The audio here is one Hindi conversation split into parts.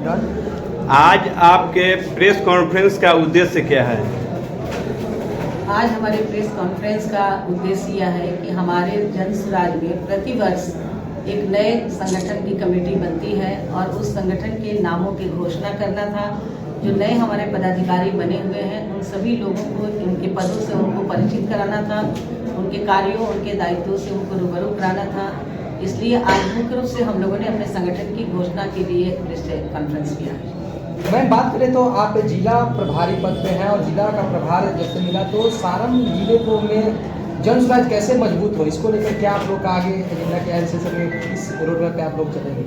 आज आपके प्रेस कॉन्फ्रेंस का उद्देश्य क्या है? आज हमारे प्रेस कॉन्फ्रेंस का उद्देश्य यह है कि हमारे जन सुराज में प्रतिवर्ष एक नए संगठन की कमेटी बनती है और उस संगठन के नामों की घोषणा करना था। जो नए हमारे पदाधिकारी बने हुए हैं उन सभी लोगों को उनके पदों से उनको परिचित कराना था, उनके कार्यों उनके दायित्वों से उनको रूबरू कराना था। इसलिए आज मुख्य रूप से हम लोगों ने अपने संगठन की घोषणा के लिए प्रेस कॉन्फ्रेंस किया है। मैं बात करें तो आप जिला प्रभारी पद पे हैं और जिला का प्रभार जब से मिला तो सारण जिले को में जन सुराज कैसे मजबूत हो, इसको लेकर क्या आप लोग का आगे एजेंडा क्या है, इस रोड पे आप लोग चलेंगे?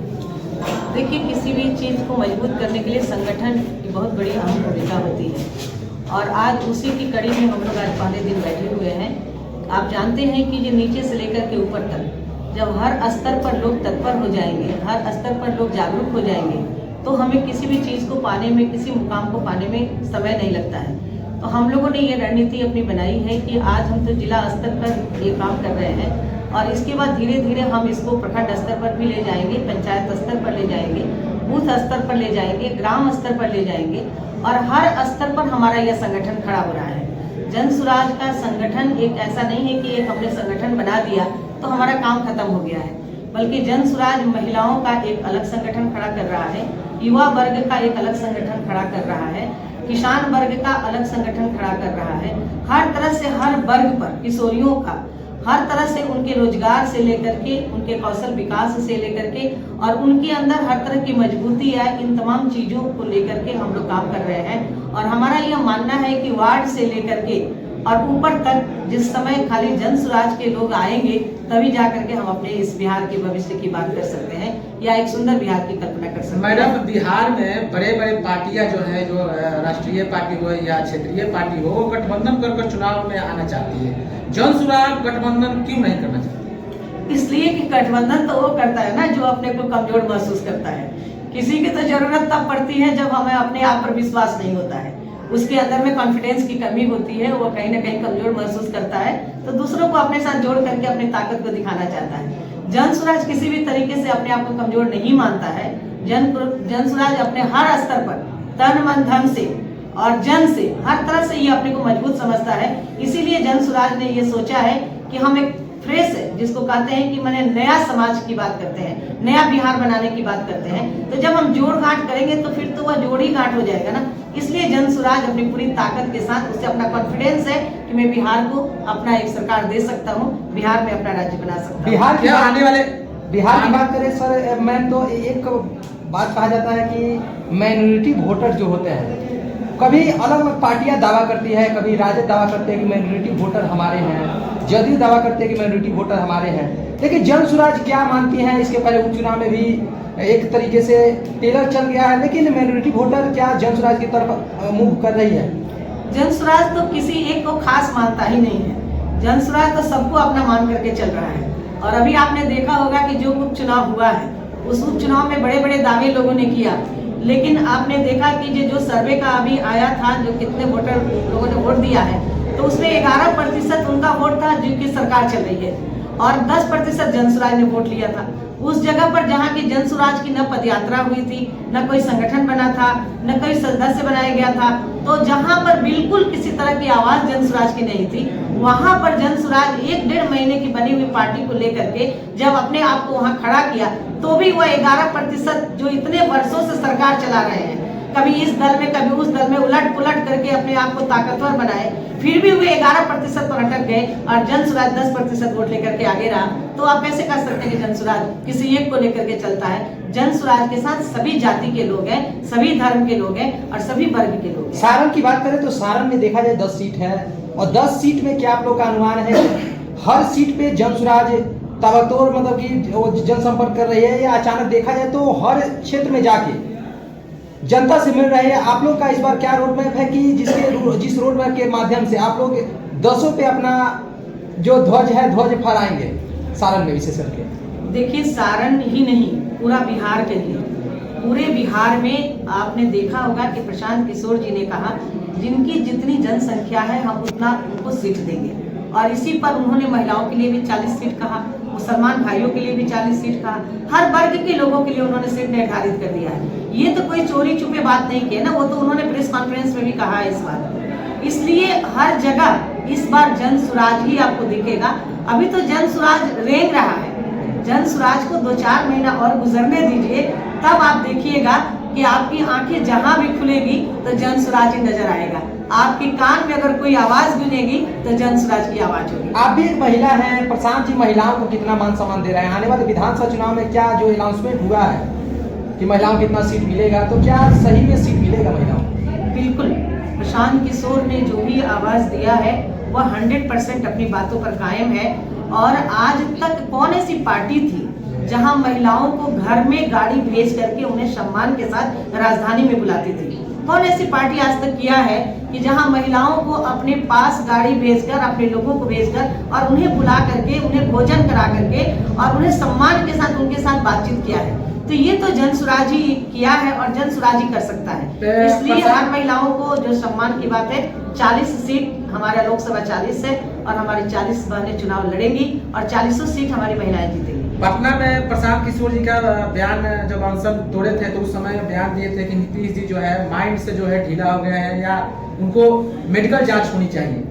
देखिए, किसी भी चीज़ को मजबूत करने के लिए संगठन की बहुत बड़ी अहम भूमिका होती है और आज उसी की कड़ी में हम लोग आज पहले दिन बैठे हुए हैं। आप जानते हैं कि ये नीचे से लेकर के ऊपर तक जब हर स्तर पर लोग तत्पर हो जाएंगे, हर स्तर पर लोग जागरूक हो जाएंगे तो हमें किसी भी चीज़ को पाने में, किसी मुकाम को पाने में समय नहीं लगता है। तो हम लोगों ने ये रणनीति अपनी बनाई है कि आज हम तो जिला स्तर पर ये काम कर रहे हैं और इसके बाद धीरे धीरे हम इसको प्रखंड स्तर पर भी ले जाएंगे, पंचायत स्तर पर ले जाएंगे, बूथ स्तर पर ले जाएंगे, ग्राम स्तर पर ले जाएंगे और हर स्तर पर हमारा यह संगठन खड़ा हो रहा है। जन सुराज का संगठन एक ऐसा नहीं है कि एक हमने संगठन बना दिया तो हमारा काम खत्म हो गया है, बल्कि जन सुराज महिलाओं का एक अलग संगठन खड़ा कर रहा है, युवा वर्ग का एक अलग संगठन खड़ा कर रहा है, किसान वर्ग का अलग संगठन खड़ा कर रहा है। हर तरह से हर वर्ग पर, किशोरियों का हर तरह से उनके रोजगार से लेकर के उनके कौशल विकास से लेकर के और उनके अंदर हर तरह की मजबूती है, इन तमाम चीजों को लेकर के हम लोग काम कर रहे हैं। और हमारा यह मानना है कि वार्ड से लेकर के और ऊपर तक जिस समय खाली जन सुराज के लोग आएंगे तभी जाकर के हम अपने इस बिहार के भविष्य की बात कर सकते हैं या एक सुंदर बिहार की कल्पना कर सकते हैं। मैडम, बिहार में बड़े बड़े पार्टियां जो है, जो राष्ट्रीय पार्टी हो या क्षेत्रीय पार्टी हो, वो गठबंधन कर चुनाव में आना चाहती है। जन सुराज गठबंधन क्यों नहीं करना चाहती? इसलिए कि गठबंधन तो वो करता है ना जो अपने को कमजोर महसूस करता है। किसी की तो जरूरत तब पड़ती है जब हमें अपने आप पर विश्वास नहीं होता है, उसके अंदर में कॉन्फिडेंस की कमी होती है, वो कहीं ना कहीं कमजोर महसूस करता है तो दूसरों को अपने साथ जोड़ करके अपनी ताकत को दिखाना चाहता है। जन सुराज किसी भी तरीके से अपने आप को कमजोर नहीं मानता है। जन सुराज अपने हर स्तर पर तन मन धन से और जन से हर तरह से ये अपने को मजबूत समझता है। इसीलिए जन सुराज ने ये सोचा है कि हम एक फ्रेश है, जिसको कहते हैं कि मैंने नया समाज की बात करते हैं, नया बिहार बनाने की बात करते हैं। तो जब हम जोड़ गांठ करेंगे तो फिर तो वह जोड़ ही गांठ हो जाएगा ना। इसलिए जन सुराज अपनी पूरी ताकत के साथ, उससे अपना कॉन्फिडेंस है कि मैं बिहार को अपना एक सरकार दे सकता हूँ, बिहार में अपना राज्य बना सकता हूँ। बिहार की बात करें सर, मैं तो एक बात कहा जाता है कि माइनॉरिटी वोटर जो होते हैं, कभी अलग अलग पार्टियां दावा करती है, कभी राजद दावा करते हैं कि माइनॉरिटी वोटर हमारे हैं, जदयू दावा करते हैं कि माइनॉरिटी वोटर हमारे हैं। लेकिन जन सुराज क्या मानती है? इसके पहले उपचुनाव में भी एक तरीके से टेलर चल गया है, लेकिन माइनॉरिटी वोटर क्या जन सुराज की तरफ मूव कर रही है? जन सुराज तो किसी एक को खास मानता ही नहीं है। जन सुराज तो सबको अपना मान करके चल रहा है। और अभी आपने देखा होगा कि जो उपचुनाव हुआ है उस उपचुनाव में बड़े बड़े दावे लोगों ने किया, लेकिन आपने देखा कि जो सर्वे का अभी आया था, जो कितने वोटर लोगों ने वोट दिया है, तो उसमें 11% उनका वोट था जिनकी सरकार चल रही है और 10% जन सुराज ने वोट लिया था। उस जगह पर जहाँ की जन सुराज की न पदयात्रा हुई थी, न कोई संगठन बना था, न कोई सदस्य बनाया गया था, तो जहाँ पर बिल्कुल किसी तरह की आवाज जन सुराज की नहीं थी, वहां पर जन सुराज 1-1.5 महीने की बनी हुई पार्टी को लेकर के जब अपने आप को वहां खड़ा किया तो भी वह 11% जो इतने वर्षों से सरकार चला रहे हैं, कभी इस दल में कभी उस दल में उलट पुलट करके अपने आप को ताकतवर बनाए, फिर भी वे 11% पर अटक गए और जन सुराज 10% वोट लेकर के आगे रहा। तो आप कैसे कह सकते हैं कि जन सुराज किसी एक को लेकर के चलता है? जन सुराज के साथ सभी जाति के लोग हैं, सभी धर्म के लोग हैं और सभी वर्ग के लोग हैं। सारण की बात करें तो सारण में देखा जाए 10 सीट है और 10 सीट में क्या आप लोग का अनुमान है हर सीट पे जन सुराज ताबड़तोड़ मतलब कि जनसंपर्क कर रही है, या अचानक देखा जाए तो हर क्षेत्र में जाके जनता से मिल रहे हैं? आप लोग का इस बार क्या रोड मैप है कि जिस रोड मैप के माध्यम से आप लोग 10 पे अपना जो ध्वज फहराएंगे सारण में विशेष करके? देखिए, सारण ही नहीं, पूरा बिहार के लिए, पूरे बिहार में आपने देखा होगा कि प्रशांत किशोर जी ने कहा जिनकी जितनी जनसंख्या है हम उतना उनको सीट देंगे और इसी पर उन्होंने महिलाओं के लिए भी 40 सीट कहा मुसलमान भाइयों के लिए भी 40 सीट कहा, हर वर्ग के लोगों के लिए उन्होंने सीट निर्धारित कर दिया है। ये तो कोई चोरी छुपे बात नहीं की है ना, वो तो उन्होंने प्रेस कॉन्फ्रेंस में भी कहा है इस बार। इसलिए हर जगह इस बार जन सुराज ही आपको दिखेगा। अभी तो जन सुराज रेंग रहा है, जन सुराज को 2-4 महीना और गुजरने दीजिए, तब आप देखिएगा कि आपकी आंखें जहां भी खुलेगी तो जन सुराज ही नजर आएगा। आपके कान में अगर कोई आवाज गूंजेगी तो जन सुराज की आवाज होगी। आप भी एक महिला हैं, प्रशांत जी महिलाओं को कितना मान सम्मान दे रहे हैं? आने वाले विधानसभा चुनाव में क्या जो अनाउंसमेंट हुआ है कि महिलाओं को कितना सीट मिलेगा, तो क्या सही में सीट मिलेगा महिलाओं को? बिल्कुल, प्रशांत किशोर ने जो भी आवाज दिया है वह 100% अपनी बातों पर कायम है। और आज तक कौन ऐसी पार्टी थी जहां महिलाओं को घर में गाड़ी भेज करके उन्हें सम्मान के साथ राजधानी में बुलाती थी? कौन ऐसी पार्टी आज तक किया है कि जहां महिलाओं को अपने पास गाड़ी भेजकर, अपने लोगों को भेजकर और उन्हें बुला करके, उन्हें भोजन करा करके और उन्हें सम्मान के साथ उनके साथ बातचीत किया है? तो ये तो जन सुराज ही किया है और जन सुराज ही कर सकता है। इसलिए हर महिलाओं को जो सम्मान की बात है, 40 सीट हमारा लोकसभा 40 है और हमारी 40 बहनें चुनाव लड़ेंगी और 40 सीट हमारी महिलाएं जीतेंगी। पटना में प्रशांत किशोर जी का बयान जब अनशन तोड़े थे तो उस समय बयान दिए थे कि नीतीश जी जो है माइंड से जो है ढीला हो गए हैं या उनको मेडिकल जांच होनी चाहिए।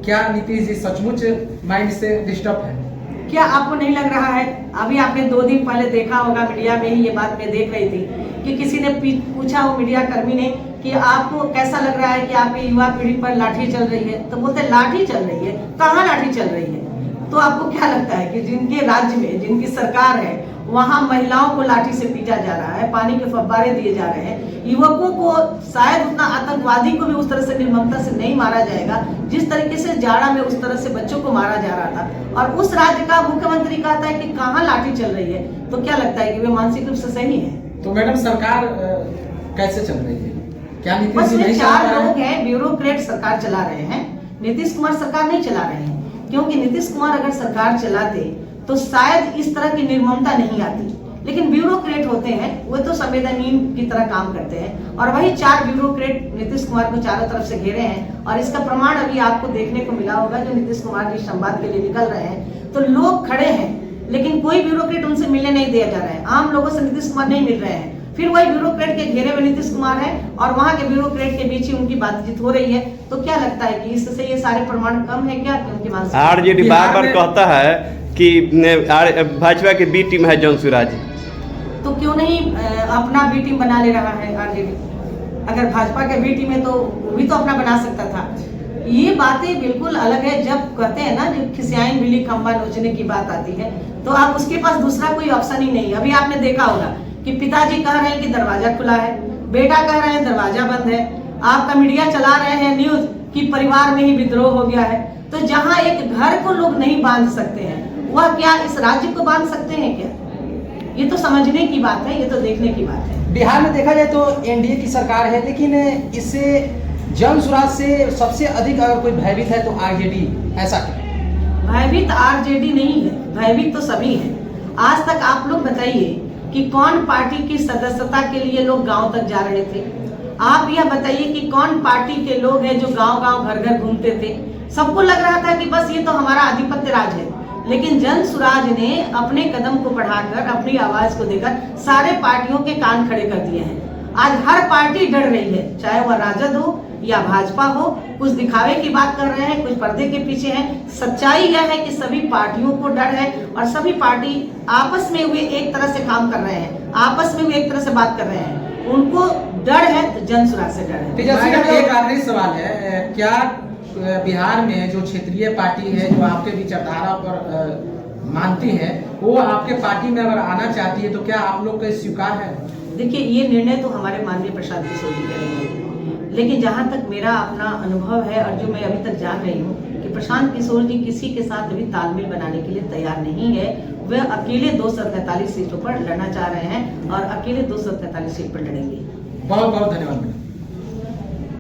क्या नीतीश जी सचमुच माइंड से डिस्टर्ब है? क्या आपको नहीं लग रहा है? अभी आपने 2 दिन पहले देखा होगा, मीडिया में ही ये बात मैं देख रही थी कि किसी ने पूछा, वो मीडिया कर्मी ने, कि आपको कैसा लग रहा है कि आपकी युवा पीढ़ी पर लाठी चल रही है? तो बोलते लाठी चल रही है, कहाँ लाठी चल रही है? तो आपको क्या लगता है कि जिनके राज्य में, जिनकी सरकार है, वहां महिलाओं को लाठी से पीटा जा रहा है, पानी के फव्वारे दिए जा रहे हैं, युवकों को शायद उतना आतंकवादी को भी उस तरह से निर्ममता से नहीं मारा जाएगा जिस तरीके से जाड़ा में उस तरह से बच्चों को मारा जा रहा था, और उस राज्य का मुख्यमंत्री कहता है कि कहाँ लाठी चल रही है? तो क्या लगता है कि वे मानसिक रूप से सही है? तो मैडम सरकार कैसे चल रही है? क्या नीतीश जी नहीं 4 लोग हैं, ब्यूरोक्रेट सरकार चला रहे हैं। नीतीश कुमार सरकार नहीं चला रहे हैं, क्योंकि नीतीश कुमार अगर सरकार चलाते तो शायद इस तरह की निर्ममता नहीं आती। लेकिन ब्यूरोक्रेट होते हैं, वो तो संवेदनहीन की तरह काम करते हैं, और वही 4 ब्यूरोक्रेट नीतीश कुमार को चारों तरफ से घेरे हैं। और इसका प्रमाण अभी आपको देखने को मिला होगा, जो नीतीश कुमार जी संवाद के लिए निकल रहे हैं तो लोग खड़े हैं, लेकिन कोई ब्यूरोक्रेट उनसे मिलने नहीं दिया जा रहा है। आम लोगों से नीतीश कुमार नहीं मिल रहे हैं, फिर वही ब्यूरोक्रेट के घेरे में नीतीश कुमार है और वहां के ब्यूरोक्रेट के बीच ही उनकी बातचीत हो रही है। तो क्या लगता है कि इससे ये सारे प्रमाण कम है क्या? क्योंकि आरजेडी बार-बार कहता है कि भाजपा की बी टीम है जन सुराज, तो क्यों नहीं अपना बी टीम बना ले रहा है आरजेडी? अगर भाजपा के बी टीम है तो वो भी तो अपना बना सकता था। ये बातें बिल्कुल अलग है। जब कहते हैं ना, जब खिसियाई बिल्ली खंबा नोचने की बात आती है तो आप उसके पास दूसरा कोई ऑप्शन ही नहीं है। अभी आपने देखा होगा कि पिताजी कह रहे हैं कि दरवाजा खुला है, बेटा कह रहे हैं दरवाजा बंद है, आपका मीडिया चला रहे हैं न्यूज कि परिवार में ही विद्रोह हो गया है। तो जहां एक घर को लोग नहीं बांध सकते हैं, वह क्या इस राज्य को बांध सकते हैं क्या? ये तो समझने की बात है, ये तो देखने की बात है। बिहार में देखा जाए तो एनडीए की सरकार है, लेकिन इससे जन सुराज से सबसे अधिक अगर कोई भयभीत है तो आरजेडी, ऐसा क्या? भयभीत आरजेडी नहीं है, भयभीत तो सभी है। आज तक आप लोग बताइए कि कौन पार्टी की सदस्यता के लिए लोग गांव तक जा रहे थे? आप यह बताइए कि कौन पार्टी के लोग हैं जो गांव-गांव घर-घर घूमते थे? सबको लग रहा था कि बस ये तो हमारा आधिपत्य राज है। लेकिन जन सुराज ने अपने कदम को बढ़ाकर, अपनी आवाज को देकर सारे पार्टियों के कान खड़े कर दिए हैं। आज हर पार्टी डर रही है, चाहे वह राजद हो या भाजपा हो। कुछ दिखावे की बात कर रहे हैं, कुछ पर्दे के पीछे हैं। सच्चाई यह है कि सभी पार्टियों को डर है और सभी पार्टी आपस में वे एक तरह से काम कर रहे हैं, आपस में वे एक तरह से बात कर रहे हैं। उनको डर है तो जन सुराज से डर है। एक आखिरी सवाल है, क्या बिहार में जो क्षेत्रीय पार्टी है जो आपके विचारधारा पर मानती है, वो आपके पार्टी में अगर आना चाहती है तो क्या आप लोग को स्वीकार है? देखिए, ये निर्णय तो हमारे माननीय प्रशांत किशोर जी करेंगे, लेकिन जहां तक मेरा अपना अनुभव है और जो मैं अभी तक जान रही हूँ कि प्रशांत किशोर जी किसी के साथ अभी तालमेल बनाने के लिए तैयार नहीं है। वे अकेले 243 सीटों पर लड़ना चाह रहे हैं और अकेले 243 सीट पर लड़ेंगे। बहुत बहुत धन्यवाद।